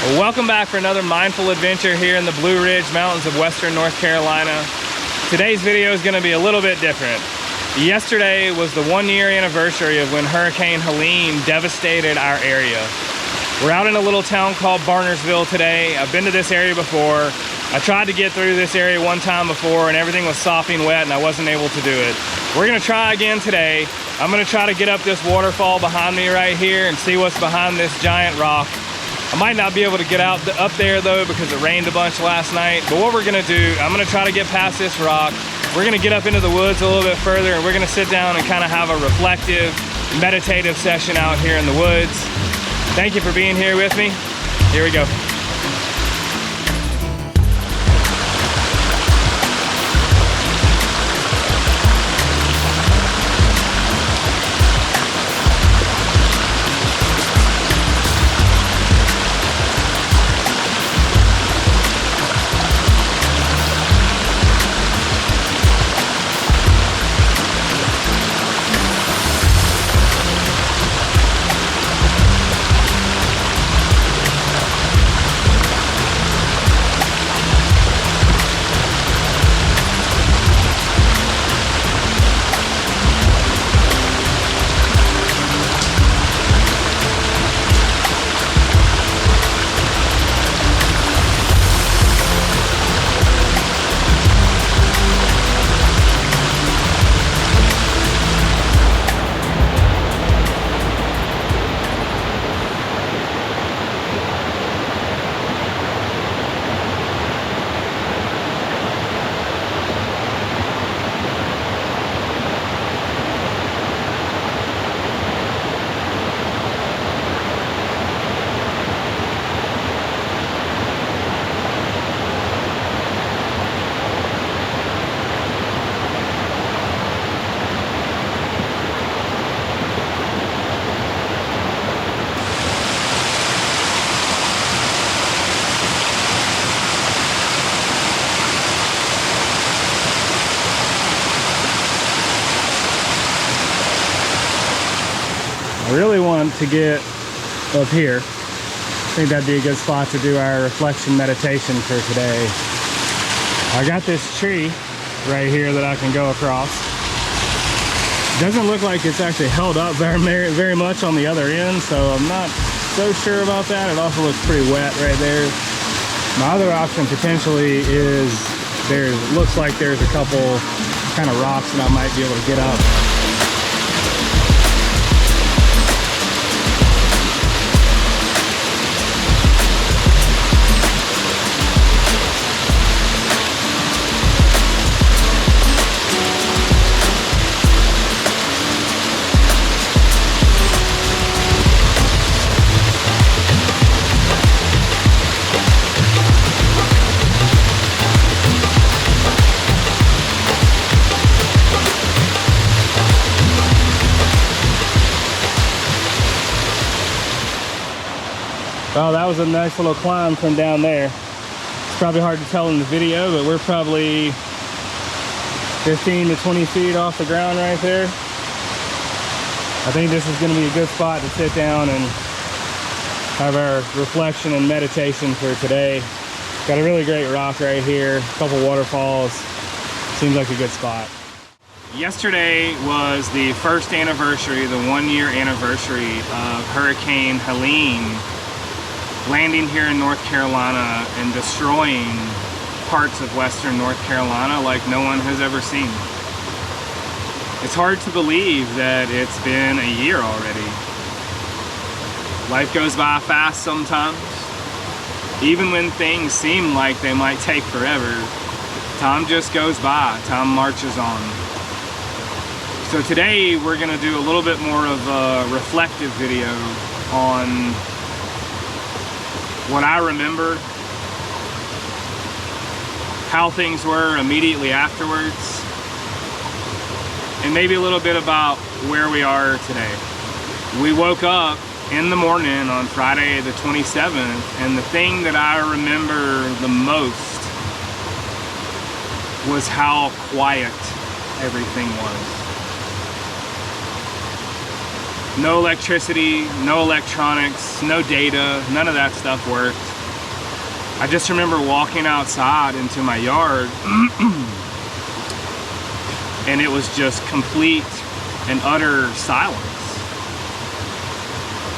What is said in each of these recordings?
Well, welcome back for another mindful adventure here in the Blue Ridge Mountains of Western North Carolina. Today's video is going to be a little bit different. Yesterday was the 1-year anniversary of when Hurricane Helene devastated our area. We're out in a little town called Barnersville today. I've been to this area before. I tried to get through this area one time before and everything was sopping wet and I wasn't able to do it. We're going to try again today. I'm going to try to get up this waterfall behind me right here and see what's behind this giant rock. I might not be able to get up there though because it rained a bunch last night. But what we're gonna do, I'm gonna try to get past this rock. We're gonna get up into the woods a little bit further and we're gonna sit down and kind of have a reflective, meditative session out here in the woods. Thank you for being here with me. Here we go. I really want to get up here. I think that'd be a good spot to do our reflection meditation for today. I got this tree right here that I can go across. Doesn't look like it's actually held up very much on the other end, so I'm not so sure about that. It also looks pretty wet right there. My other option potentially is looks like there's a couple kind of rocks that I might be able to get up. Well, that was a nice little climb from down there. It's probably hard to tell in the video, but we're probably 15 to 20 feet off the ground right there. I think this is going to be a good spot to sit down and have our reflection and meditation for today. Got a really great rock right here, a couple waterfalls. Seems like a good spot. Yesterday was the first anniversary, the 1-year anniversary of Hurricane Helene landing here in North Carolina and destroying parts of Western North Carolina like no one has ever seen. It's hard to believe that it's been a year already. Life goes by fast sometimes. Even when things seem like they might take forever, time just goes by, time marches on. So today we're gonna do a little bit more of a reflective video on what I remember, how things were immediately afterwards, and maybe a little bit about where we are today. We woke up in the morning on Friday the 27th, and the thing that I remember the most was how quiet everything was. No electricity, no electronics, no data, none of that stuff worked. I just remember walking outside into my yard and it was just complete and utter silence.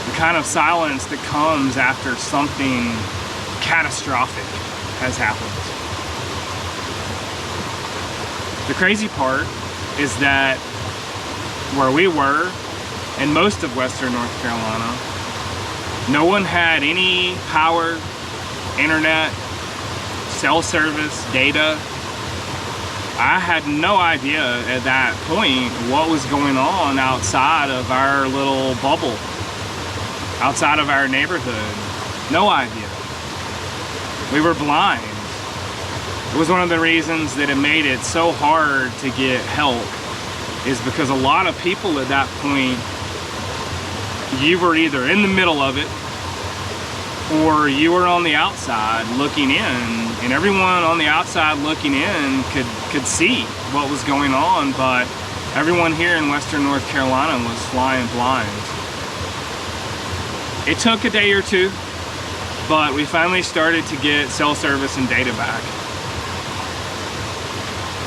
The kind of silence that comes after something catastrophic has happened. The crazy part is that where we were, in most of western North Carolina, no one had any power, internet, cell service, data. I had no idea at that point what was going on outside of our little bubble, outside of our neighborhood. No idea. We were blind. It was one of the reasons that it made it so hard to get help, is because a lot of people at that point, you were either in the middle of it or you were on the outside looking in, and everyone on the outside looking in could see what was going on, but everyone here in western North Carolina was flying blind. It took a day or two, but we finally started to get cell service and data back.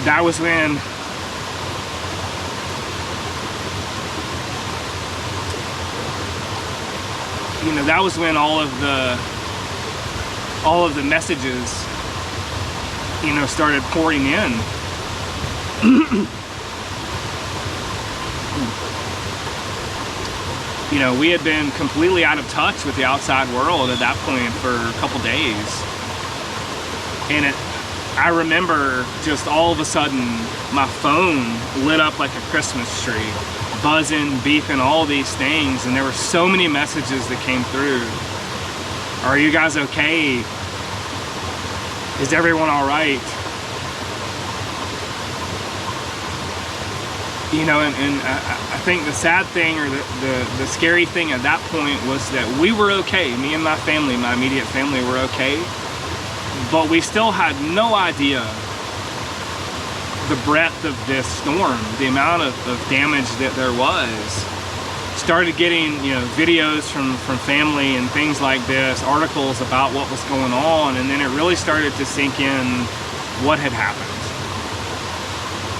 That was when that was when all of the messages, started pouring in. We had been completely out of touch with the outside world at that point for a couple days. And I remember just all of a sudden, my phone lit up like a Christmas tree. Buzzing, beeping, all these things, and there were so many messages that came through. Are you guys okay? Is everyone all right? And I think the sad thing, or the scary thing at that point, was that we were okay. Me and my family, my immediate family, were okay, but we still had no idea the breadth of this storm, the amount of damage that there was. Started getting videos from family and things like this, articles about what was going on, and then it really started to sink in what had happened.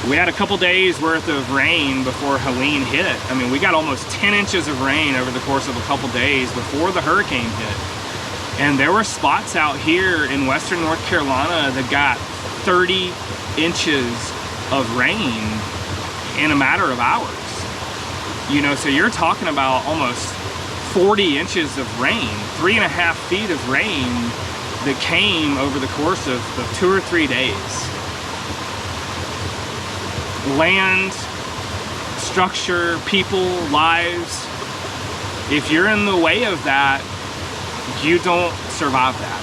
We had a couple days worth of rain before Helene hit. I mean, we got almost 10 inches of rain over the course of a couple days before the hurricane hit. And there were spots out here in western North Carolina that got 30 inches of rain in a matter of hours. So you're talking about almost 40 inches of rain, 3.5 feet of rain that came over the course of 2 or 3 days. Land, structure, people, lives. If you're in the way of that, you don't survive that.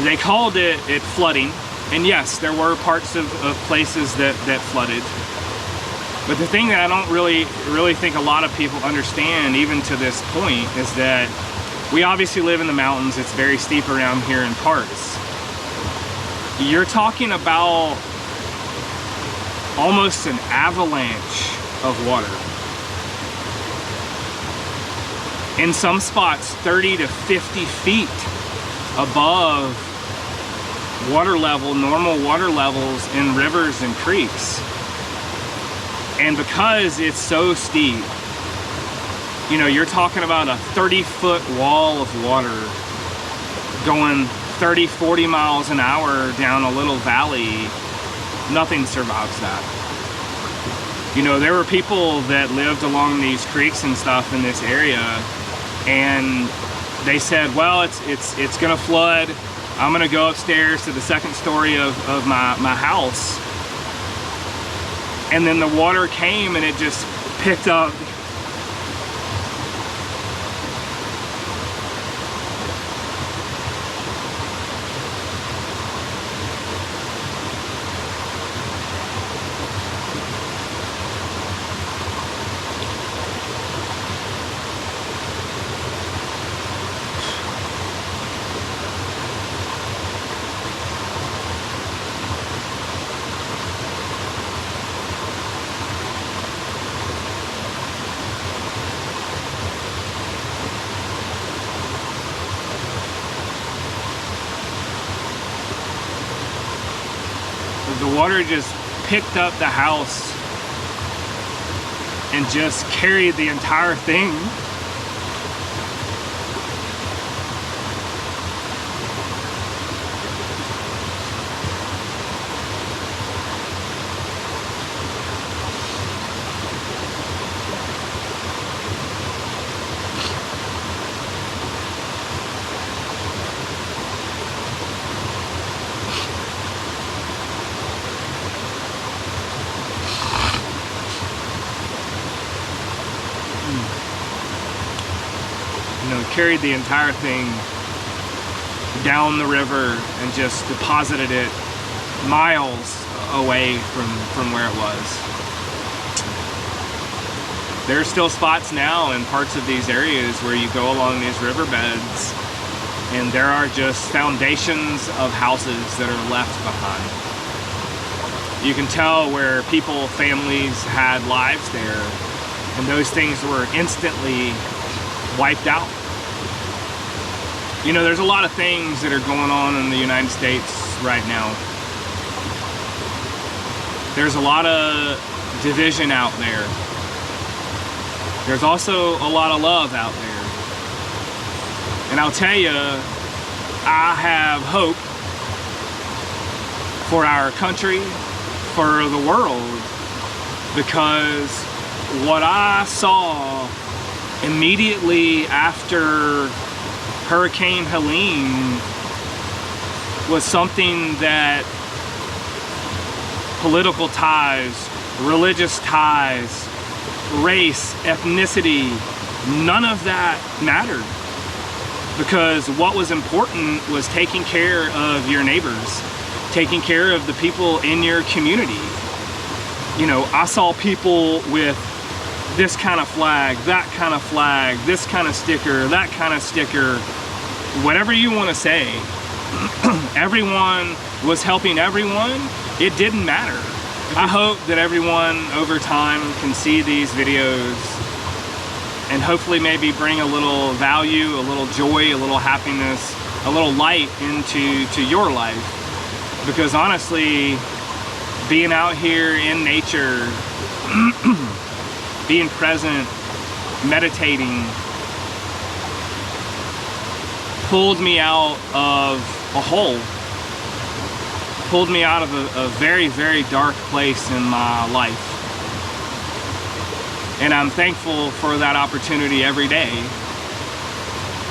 They called it flooding. And yes, there were parts of places that flooded. But the thing that I don't really think a lot of people understand, even to this point, is that we obviously live in the mountains. It's very steep around here in parts. You're talking about almost an avalanche of water. In some spots, 30 to 50 feet above water level, normal water levels in rivers and creeks. And because it's so steep, you're talking about a 30-foot wall of water going 30, 40 miles an hour down a little valley. Nothing survives that. There were people that lived along these creeks and stuff in this area, and they said, well, it's gonna flood. I'm gonna go upstairs to the second story of my house. And then the water came and it just picked up. the water just picked up the house and just carried the entire thing. Carried the entire thing down the river and just deposited it miles away from where it was. There's still spots now in parts of these areas where you go along these riverbeds and there are just foundations of houses that are left behind. You can tell where people, families had lives there, and those things were instantly wiped out. You know, there's a lot of things that are going on in the United States right now. There's a lot of division out there. There's also a lot of love out there. And I'll tell you, I have hope for our country, for the world, because what I saw immediately after Hurricane Helene was something that political ties, religious ties, race, ethnicity, none of that mattered. Because what was important was taking care of your neighbors, taking care of the people in your community. You know, I saw people with this kind of flag, that kind of flag, this kind of sticker, that kind of sticker, whatever you want to say. Everyone was helping everyone. It didn't matter. I hope that everyone over time can see these videos and hopefully maybe bring a little value, a little joy, a little happiness, a little light into your life. Because honestly, being out here in nature, being present, meditating, pulled me out of a hole, pulled me out of a very, very dark place in my life. And I'm thankful for that opportunity every day,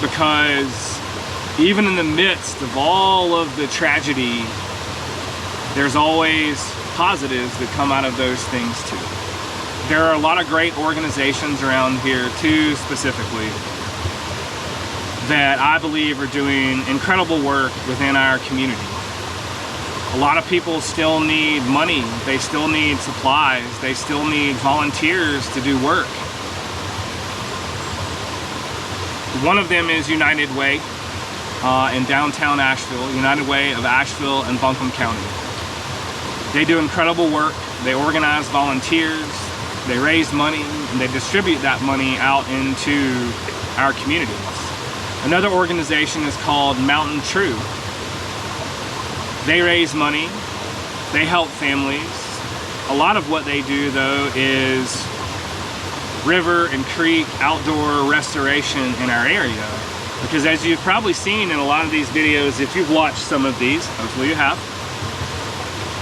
because even in the midst of all of the tragedy, there's always positives that come out of those things too. There are a lot of great organizations around here too, specifically, that I believe are doing incredible work within our community. A lot of people still need money, they still need supplies, they still need volunteers to do work. One of them is United Way in downtown Asheville, United Way of Asheville and Buncombe County. They do incredible work, they organize volunteers, they raise money, and they distribute that money out into our communities. Another organization is called Mountain True. They raise money, they help families. A lot of what they do though is river and creek outdoor restoration in our area. Because as you've probably seen in a lot of these videos, if you've watched some of these, hopefully you have,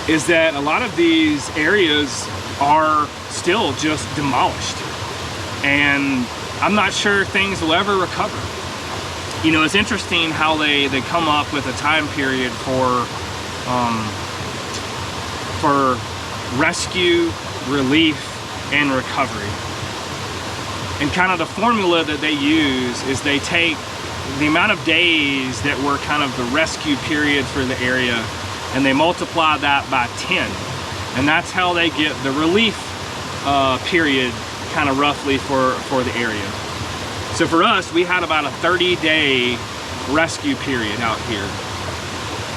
is that a lot of these areas are still just demolished. And I'm not sure things will ever recover. You know, it's interesting how they come up with a time period for rescue, relief, and recovery. And kind of the formula that they use is they take the amount of days that were kind of the rescue period for the area, and they multiply that by 10. And that's how they get the relief period kind of roughly for the area. So for us, we had about a 30-day rescue period out here.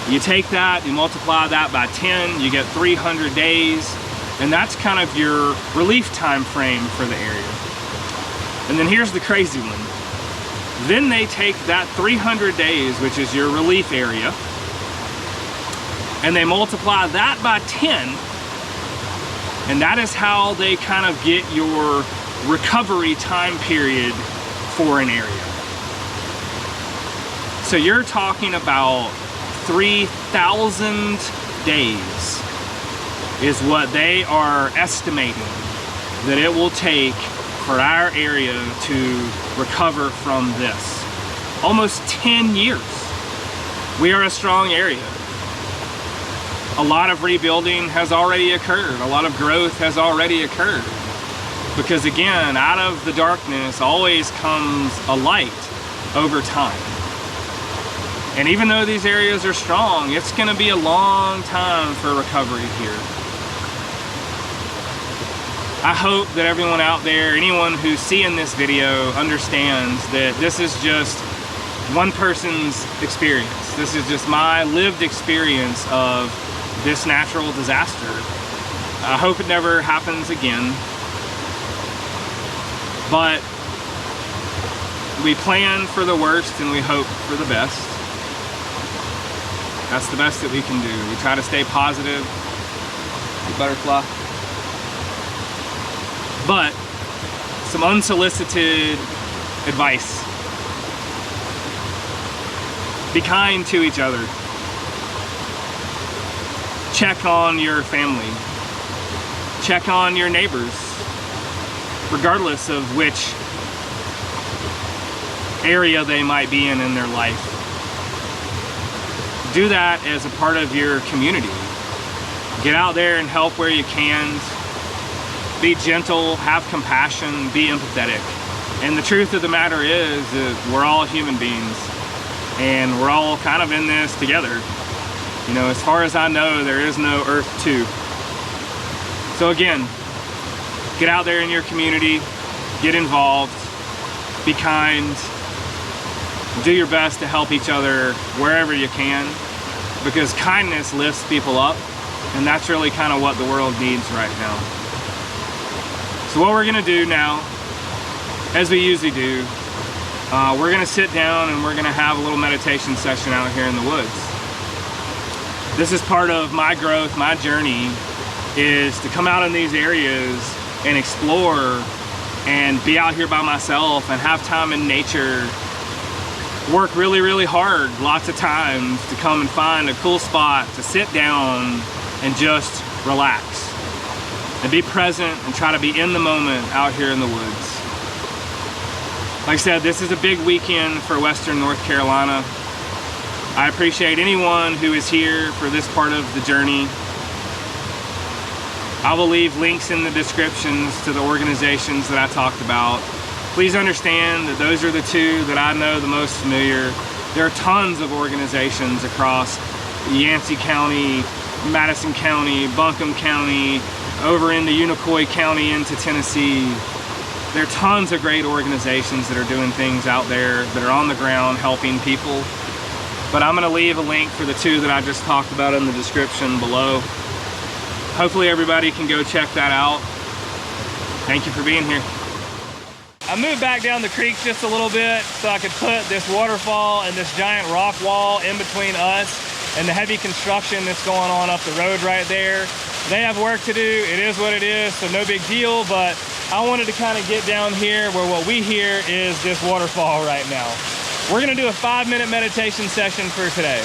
You take that, you multiply that by 10, you get 300 days, and that's kind of your relief time frame for the area. And then here's the crazy one. Then they take that 300 days, which is your relief area, and they multiply that by 10, and that is how they kind of get your recovery time period for an area. So you're talking about 3,000 days is what they are estimating that it will take for our area to recover from this. Almost 10 years. We are a strong area. A lot of rebuilding has already occurred. A lot of growth has already occurred. Because again, out of the darkness always comes a light over time. And even though these areas are strong, it's going to be a long time for recovery here. I hope that everyone out there, anyone who's seeing this video, understands that this is just one person's experience. This is just my lived experience of this natural disaster. I hope it never happens again. But we plan for the worst and we hope for the best. That's the best that we can do. We try to stay positive. Butterfly. But some unsolicited advice. Be kind to each other. Check on your family. Check on your neighbors, regardless of which area they might be in their life. Do that as a part of your community. Get out there and help where you can. Be gentle, have compassion, be empathetic. And the truth of the matter is that we're all human beings and we're all kind of in this together. You know, as far as I know, there is no Earth 2. So again, get out there in your community, get involved, be kind, do your best to help each other wherever you can, because kindness lifts people up, and that's really kind of what the world needs right now. So what we're gonna do now, as we usually do, we're gonna sit down and we're gonna have a little meditation session out here in the woods. This is part of my growth, my journey, is to come out in these areas and explore and be out here by myself and have time in nature. Work really, really hard lots of times to come and find a cool spot to sit down and just relax and be present and try to be in the moment out here in the woods. Like I said, this is a big weekend for Western North Carolina. I appreciate anyone who is here for this part of the journey. I will leave links in the descriptions to the organizations that I talked about. Please understand that those are the two that I know the most familiar. There are tons of organizations across Yancey County, Madison County, Buncombe County, over into Unicoi County into Tennessee. There are tons of great organizations that are doing things out there that are on the ground helping people. But I'm gonna leave a link for the two that I just talked about in the description below. Hopefully everybody can go check that out. Thank you for being here. I moved back down the creek just a little bit so I could put this waterfall and this giant rock wall in between us and the heavy construction that's going on up the road right there. They have work to do, it is what it is, so no big deal, but I wanted to kind of get down here where what we hear is this waterfall right now. We're gonna do a 5-minute meditation session for today.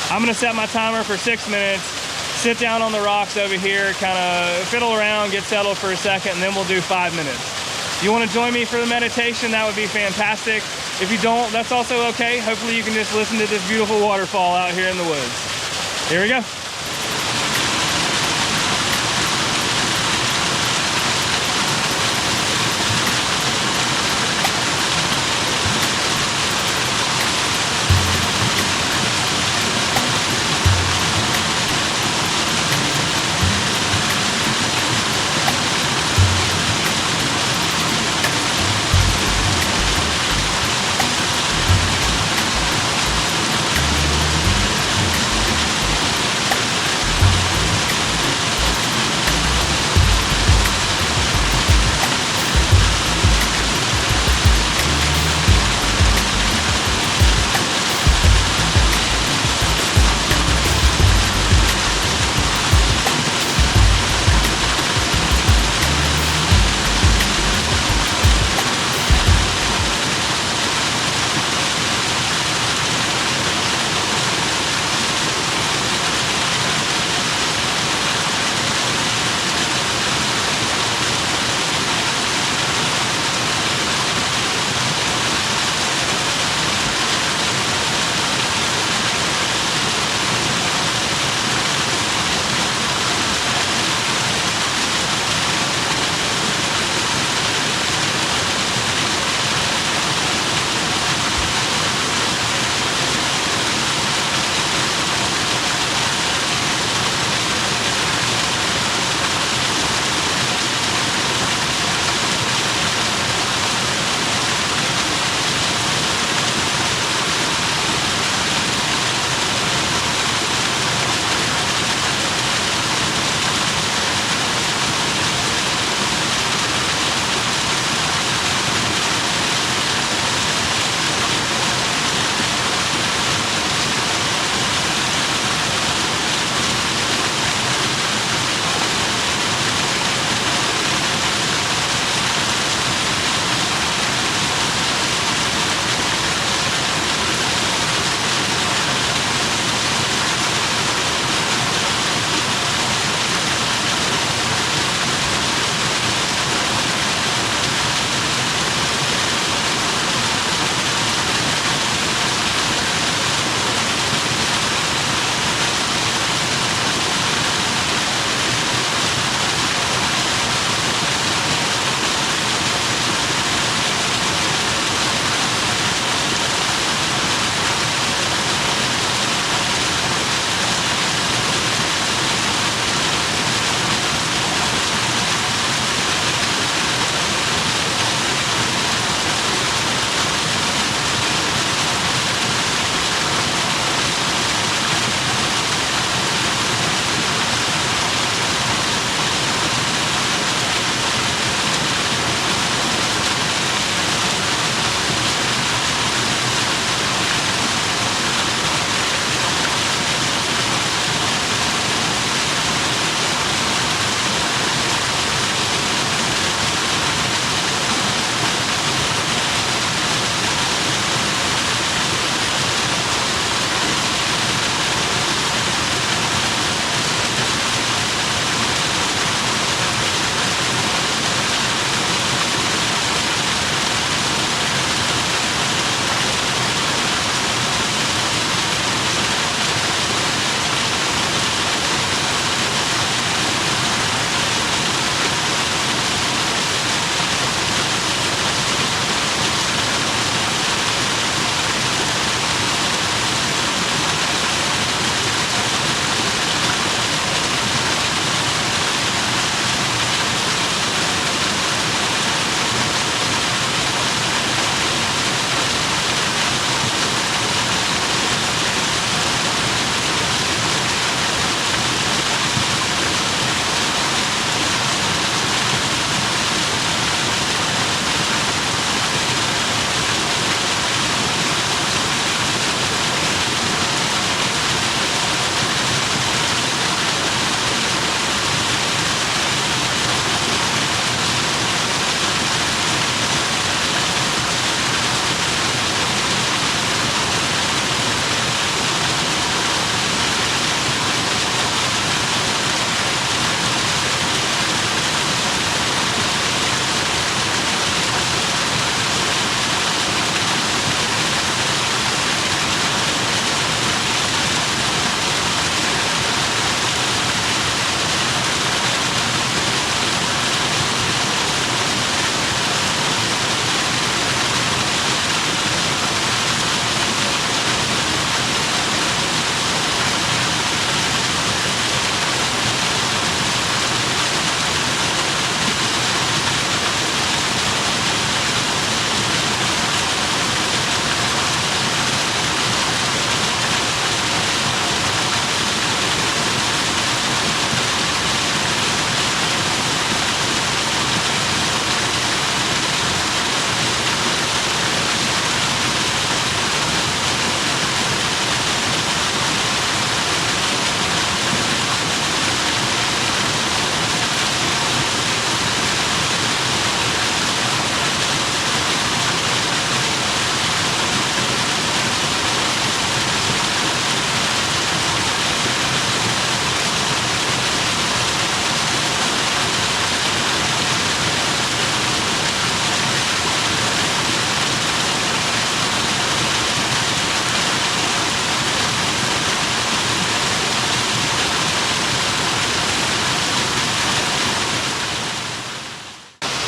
I'm gonna set my timer for 6 minutes, sit down on the rocks over here, kind of fiddle around, get settled for a second, and then we'll do 5 minutes. If you want to join me for the meditation, that would be fantastic. If you don't, that's also okay. Hopefully you can just listen to this beautiful waterfall out here in the woods. Here we go.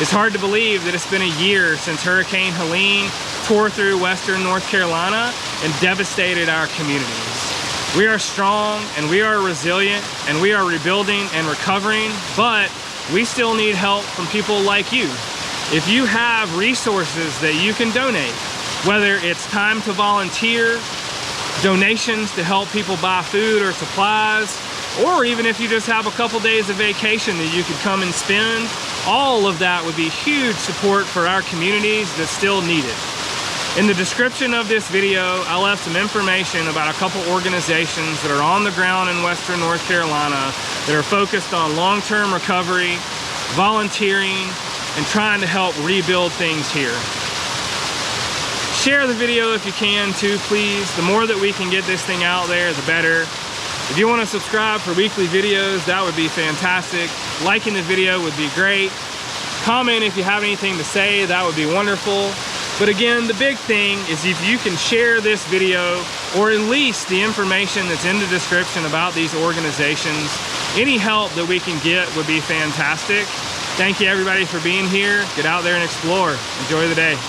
It's hard to believe that it's been a year since Hurricane Helene tore through western North Carolina and devastated our communities. We are strong and we are resilient and we are rebuilding and recovering, but we still need help from people like you. If you have resources that you can donate, whether it's time to volunteer, donations to help people buy food or supplies, or even if you just have a couple days of vacation that you could come and spend, all of that would be huge support for our communities that still need it. In the description of this video, I left some information about a couple organizations that are on the ground in western North Carolina that are focused on long-term recovery, volunteering, and trying to help rebuild things here. Share the video if you can too, please. The more that we can get this thing out there, the better. If you want to subscribe for weekly videos, that would be fantastic. Liking the video would be great. Comment if you have anything to say, that would be wonderful. But again, the big thing is if you can share this video, or at least the information that's in the description about these organizations, any help that we can get would be fantastic. Thank you everybody for being here. Get out there and explore. Enjoy the day.